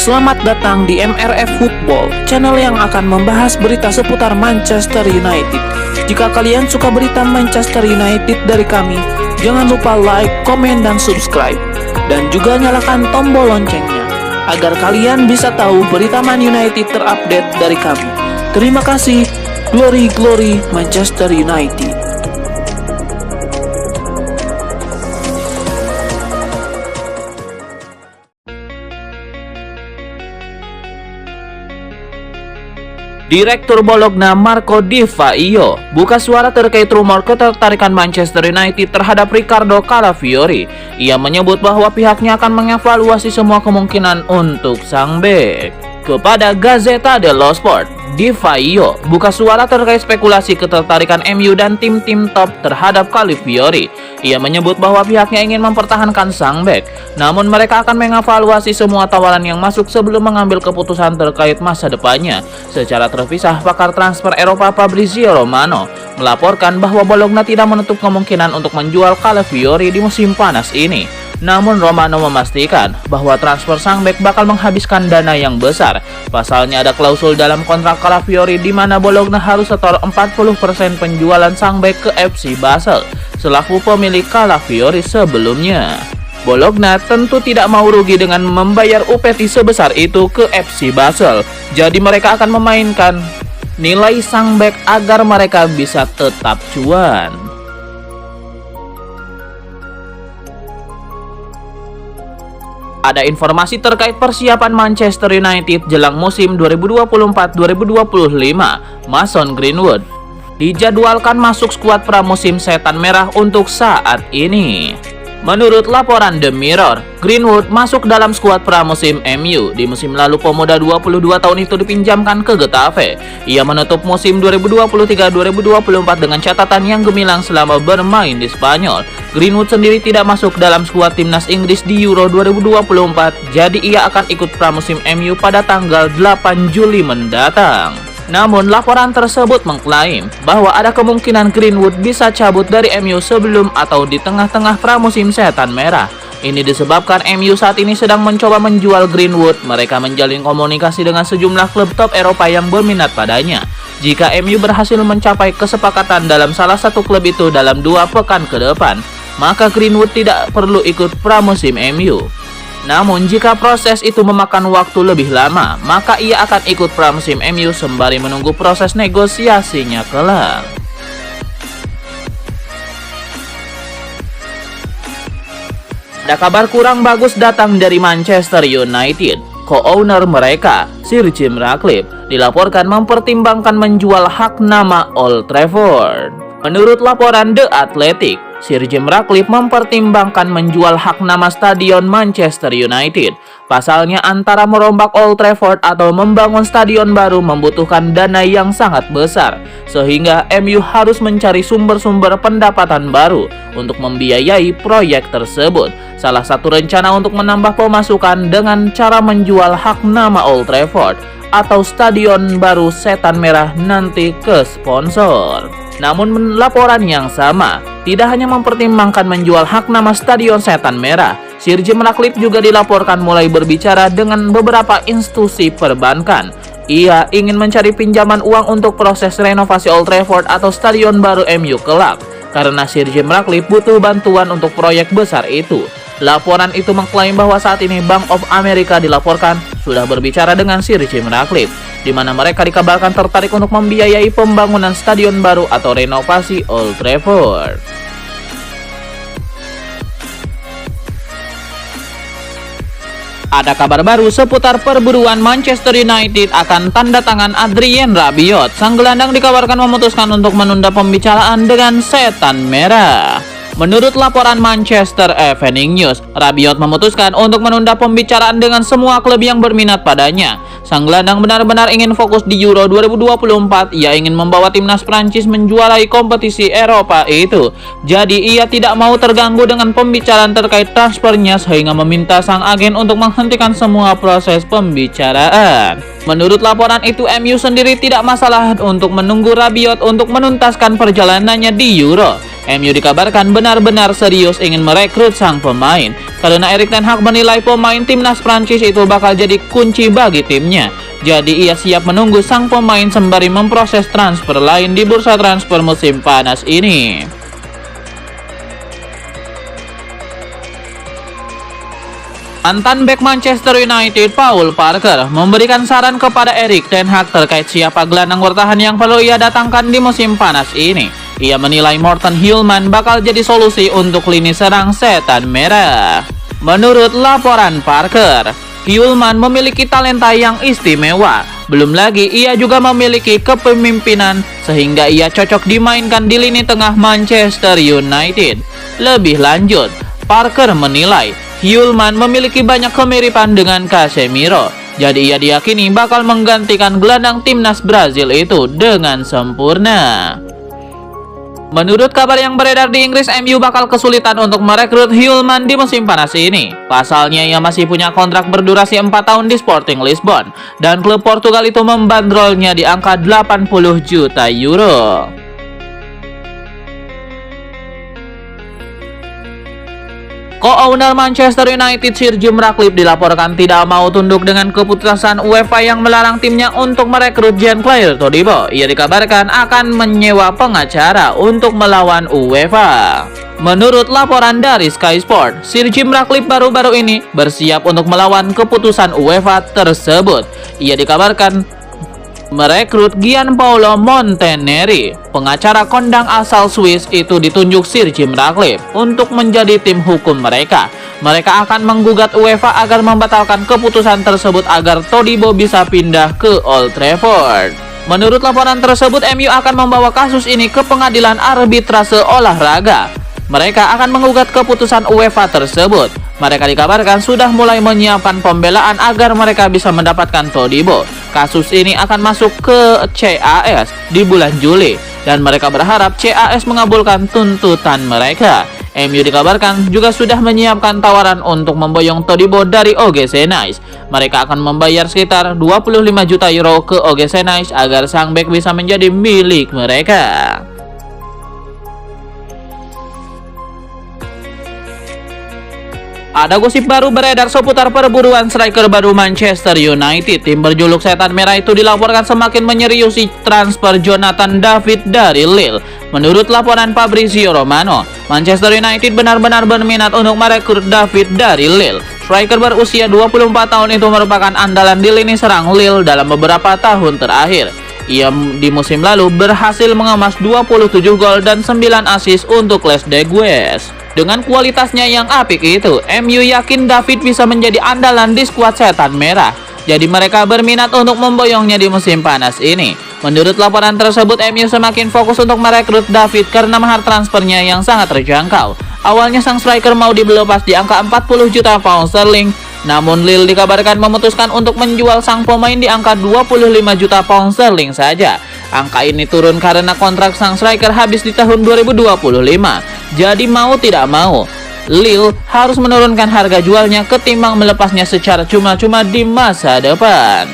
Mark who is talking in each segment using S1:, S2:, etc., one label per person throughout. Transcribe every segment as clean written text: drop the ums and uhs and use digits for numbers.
S1: Selamat datang di MRF Football, channel yang akan membahas berita seputar Manchester United. Jika kalian suka berita Manchester United dari kami, jangan lupa like, komen, dan subscribe. Dan juga nyalakan tombol loncengnya, agar kalian bisa tahu berita Man United terupdate dari kami. Terima kasih, Glory Glory Manchester United. Direktur Bologna Marco Di Vaio buka suara terkait rumor ketertarikan Manchester United terhadap Riccardo Calafiori. Ia menyebut bahwa pihaknya akan mengevaluasi semua kemungkinan untuk sang bek. Kepada Gazzetta dello Sport, Di Vaio buka suara terkait spekulasi ketertarikan MU dan tim-tim top terhadap Calafiori. Ia menyebut bahwa pihaknya ingin mempertahankan sang bek, namun mereka akan mengevaluasi semua tawaran yang masuk sebelum mengambil keputusan terkait masa depannya. Secara terpisah, pakar transfer Eropa Fabrizio Romano melaporkan bahwa Bologna tidak menutup kemungkinan untuk menjual Calafiori di musim panas ini. Namun Romano memastikan bahwa transfer sang bek bakal menghabiskan dana yang besar. Pasalnya ada klausul dalam kontrak Calafiori di mana Bologna harus setor 40% penjualan sang bek ke FC Basel selaku pemilik Calafiori sebelumnya. Bologna tentu tidak mau rugi dengan membayar upeti sebesar itu ke FC Basel. Jadi mereka akan memainkan nilai sang bek agar mereka bisa tetap cuan. Ada informasi terkait persiapan Manchester United jelang musim 2024-2025. Mason Greenwood dijadwalkan masuk skuad pramusim Setan Merah untuk saat ini. Menurut laporan The Mirror, Greenwood masuk dalam skuad pramusim MU. Di musim lalu pemuda 22 tahun itu dipinjamkan ke Getafe. Ia menutup musim 2023-2024 dengan catatan yang gemilang selama bermain di Spanyol. Greenwood sendiri tidak masuk dalam skuad timnas Inggris di Euro 2024, jadi ia akan ikut pramusim MU pada tanggal 8 Juli mendatang. Namun laporan tersebut mengklaim bahwa ada kemungkinan Greenwood bisa cabut dari MU sebelum atau di tengah-tengah pramusim Setan Merah. Ini disebabkan MU saat ini sedang mencoba menjual Greenwood. Mereka menjalin komunikasi dengan sejumlah klub top Eropa yang berminat padanya. Jika MU berhasil mencapai kesepakatan dalam salah satu klub itu dalam 2 pekan ke depan, maka Greenwood tidak perlu ikut pramusim MU. Namun jika proses itu memakan waktu lebih lama, maka ia akan ikut pramusim MU sembari menunggu proses negosiasinya kelak. Ada kabar kurang bagus datang dari Manchester United. Co-owner mereka, Sir Jim Ratcliffe, dilaporkan mempertimbangkan menjual hak nama Old Trafford. Menurut laporan The Athletic, Sir Jim Ratcliffe mempertimbangkan menjual hak nama stadion Manchester United. Pasalnya antara merombak Old Trafford atau membangun stadion baru membutuhkan dana yang sangat besar, sehingga MU harus mencari sumber-sumber pendapatan baru untuk membiayai proyek tersebut. Salah satu rencana untuk menambah pemasukan dengan cara menjual hak nama Old Trafford atau stadion baru Setan Merah nanti ke sponsor. Namun laporan yang sama tidak hanya mempertimbangkan menjual hak nama stadion Setan Merah, Sir Jim Ratcliffe juga dilaporkan mulai berbicara dengan beberapa institusi perbankan. Ia ingin mencari pinjaman uang untuk proses renovasi Old Trafford atau stadion baru MU kelak, karena Sir Jim Ratcliffe butuh bantuan untuk proyek besar itu. Laporan itu mengklaim bahwa saat ini Bank of America dilaporkan sudah berbicara dengan Sir Jim Ratcliffe, di mana mereka dikabarkan tertarik untuk membiayai pembangunan stadion baru atau renovasi Old Trafford. Ada kabar baru seputar perburuan Manchester United akan tanda tangan Adrien Rabiot. Sang gelandang dikabarkan memutuskan untuk menunda pembicaraan dengan Setan Merah. Menurut laporan Manchester Evening News, Rabiot memutuskan untuk menunda pembicaraan dengan semua klub yang berminat padanya. Sang gelandang benar-benar ingin fokus di Euro 2024. Ia ingin membawa timnas Prancis menjuarai kompetisi Eropa itu. Jadi ia tidak mau terganggu dengan pembicaraan terkait transfernya, sehingga meminta sang agen untuk menghentikan semua proses pembicaraan. Menurut laporan itu, MU sendiri tidak masalah untuk menunggu Rabiot untuk menuntaskan perjalanannya di Euro. MU dikabarkan benar-benar serius ingin merekrut sang pemain karena Erik ten Hag menilai pemain timnas Prancis itu bakal jadi kunci bagi timnya. Jadi ia siap menunggu sang pemain sembari memproses transfer lain di bursa transfer musim panas ini. Mantan bek Manchester United Paul Parker memberikan saran kepada Erik ten Hag terkait siapa gelandang bertahan yang perlu ia datangkan di musim panas ini. Ia menilai Morten Hjulmand bakal jadi solusi untuk lini serang Setan Merah. Menurut laporan Parker, Hjulmand memiliki talenta yang istimewa. Belum lagi ia juga memiliki kepemimpinan sehingga ia cocok dimainkan di lini tengah Manchester United. Lebih lanjut, Parker menilai Hjulmand memiliki banyak kemiripan dengan Casemiro. Jadi ia diyakini bakal menggantikan gelandang timnas Brazil itu dengan sempurna. Menurut kabar yang beredar di Inggris, MU bakal kesulitan untuk merekrut Hjulmand di musim panas ini. Pasalnya ia masih punya kontrak berdurasi 4 tahun di Sporting Lisbon dan klub Portugal itu membandrolnya di angka 80 juta euro. Co-owner Manchester United Sir Jim Ratcliffe dilaporkan tidak mau tunduk dengan keputusan UEFA yang melarang timnya untuk merekrut Jean-Claire Todibo. Ia dikabarkan akan menyewa pengacara untuk melawan UEFA. Menurut laporan dari Sky Sport, Sir Jim Ratcliffe baru-baru ini bersiap untuk melawan keputusan UEFA tersebut. Ia dikabarkan merekrut Gianpaolo Montanari. Pengacara kondang asal Swiss itu ditunjuk Sir Jim Ratcliffe untuk menjadi tim hukum mereka. Mereka akan menggugat UEFA agar membatalkan keputusan tersebut agar Todibo bisa pindah ke Old Trafford. Menurut laporan tersebut, MU akan membawa kasus ini ke pengadilan arbitrase olahraga. Mereka akan menggugat keputusan UEFA tersebut. Mereka dikabarkan sudah mulai menyiapkan pembelaan agar mereka bisa mendapatkan Todibo. Kasus ini akan masuk ke CAS di bulan Juli dan mereka berharap CAS mengabulkan tuntutan mereka. MU dikabarkan juga sudah menyiapkan tawaran untuk memboyong Todibo dari OGC Nice. Mereka akan membayar sekitar 25 juta euro ke OGC Nice agar sang bek bisa menjadi milik mereka. Ada gosip baru beredar seputar perburuan striker baru Manchester United. Tim berjuluk Setan Merah itu dilaporkan semakin menyeriusi transfer Jonathan David dari Lille. Menurut laporan Fabrizio Romano, Manchester United benar-benar berminat untuk merekrut David dari Lille. Striker berusia 24 tahun itu merupakan andalan di lini serang Lille dalam beberapa tahun terakhir. Ia di musim lalu berhasil mengemas 27 gol dan 9 assist untuk Les Degoues. Dengan kualitasnya yang apik itu, MU yakin David bisa menjadi andalan di skuad Setan Merah. Jadi mereka berminat untuk memboyongnya di musim panas ini. Menurut laporan tersebut, MU semakin fokus untuk merekrut David karena mahar transfernya yang sangat terjangkau. Awalnya sang striker mau dilepas di angka 40 juta pound sterling. Namun Lille dikabarkan memutuskan untuk menjual sang pemain di angka 25 juta pound sterling saja. Angka ini turun karena kontrak sang striker habis di tahun 2025. Jadi mau tidak mau, Lille harus menurunkan harga jualnya ketimbang melepasnya secara cuma-cuma di masa depan.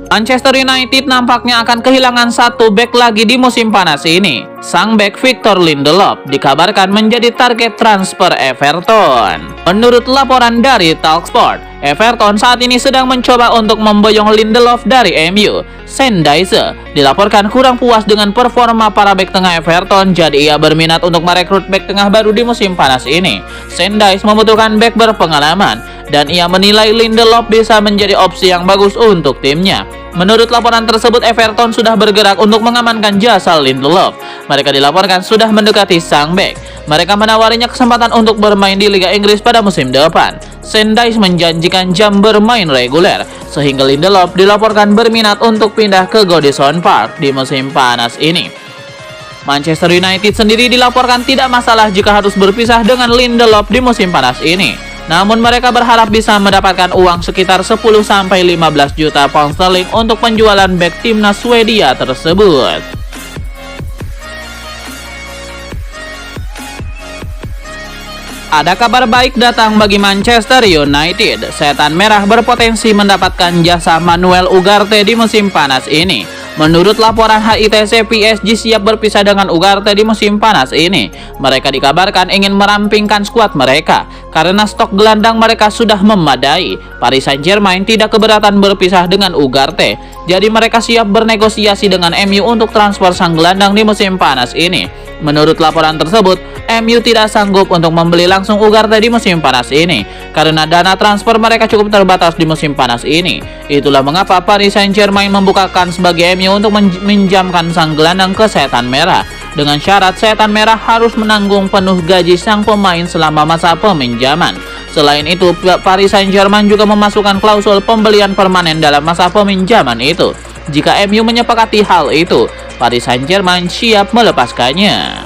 S1: Manchester United nampaknya akan kehilangan satu bek lagi di musim panas ini. Sang bek Victor Lindelof dikabarkan menjadi target transfer Everton. Menurut laporan dari Talksport, Everton saat ini sedang mencoba untuk memboyong Lindelof dari MU. Sendaise dilaporkan kurang puas dengan performa para bek tengah Everton, jadi ia berminat untuk merekrut bek tengah baru di musim panas ini. Sendaise membutuhkan bek berpengalaman dan ia menilai Lindelof bisa menjadi opsi yang bagus untuk timnya. Menurut laporan tersebut, Everton sudah bergerak untuk mengamankan jasa Lindelof. Mereka dilaporkan sudah mendekati sang bek. Mereka menawarinya kesempatan untuk bermain di Liga Inggris pada musim depan. Sendaise menjanjikan jam bermain reguler, sehingga Lindelof dilaporkan berminat untuk pindah ke Goodison Park di musim panas ini. Manchester United sendiri dilaporkan tidak masalah jika harus berpisah dengan Lindelof di musim panas ini. Namun mereka berharap bisa mendapatkan uang sekitar 10-15 juta pound sterling untuk penjualan bek timnas Swedia tersebut. Ada kabar baik datang bagi Manchester United. Setan Merah berpotensi mendapatkan jasa Manuel Ugarte di musim panas ini. Menurut laporan HITC, PSG siap berpisah dengan Ugarte di musim panas ini. Mereka dikabarkan ingin merampingkan skuad mereka karena stok gelandang mereka sudah memadai. Paris Saint-Germain tidak keberatan berpisah dengan Ugarte, jadi mereka siap bernegosiasi dengan MU untuk transfer sang gelandang di musim panas ini. Menurut laporan tersebut, MU tidak sanggup untuk membeli langsung Ugarte di musim panas ini karena dana transfer mereka cukup terbatas di musim panas ini. Itulah mengapa Paris Saint-Germain membukakan sebagai MU untuk meminjamkan sang gelandang ke Setan Merah dengan syarat Setan Merah harus menanggung penuh gaji sang pemain selama masa peminjaman. Selain itu, Paris Saint-Germain juga memasukkan klausul pembelian permanen dalam masa peminjaman itu. Jika MU menyepakati hal itu, Paris Saint-Germain siap melepaskannya.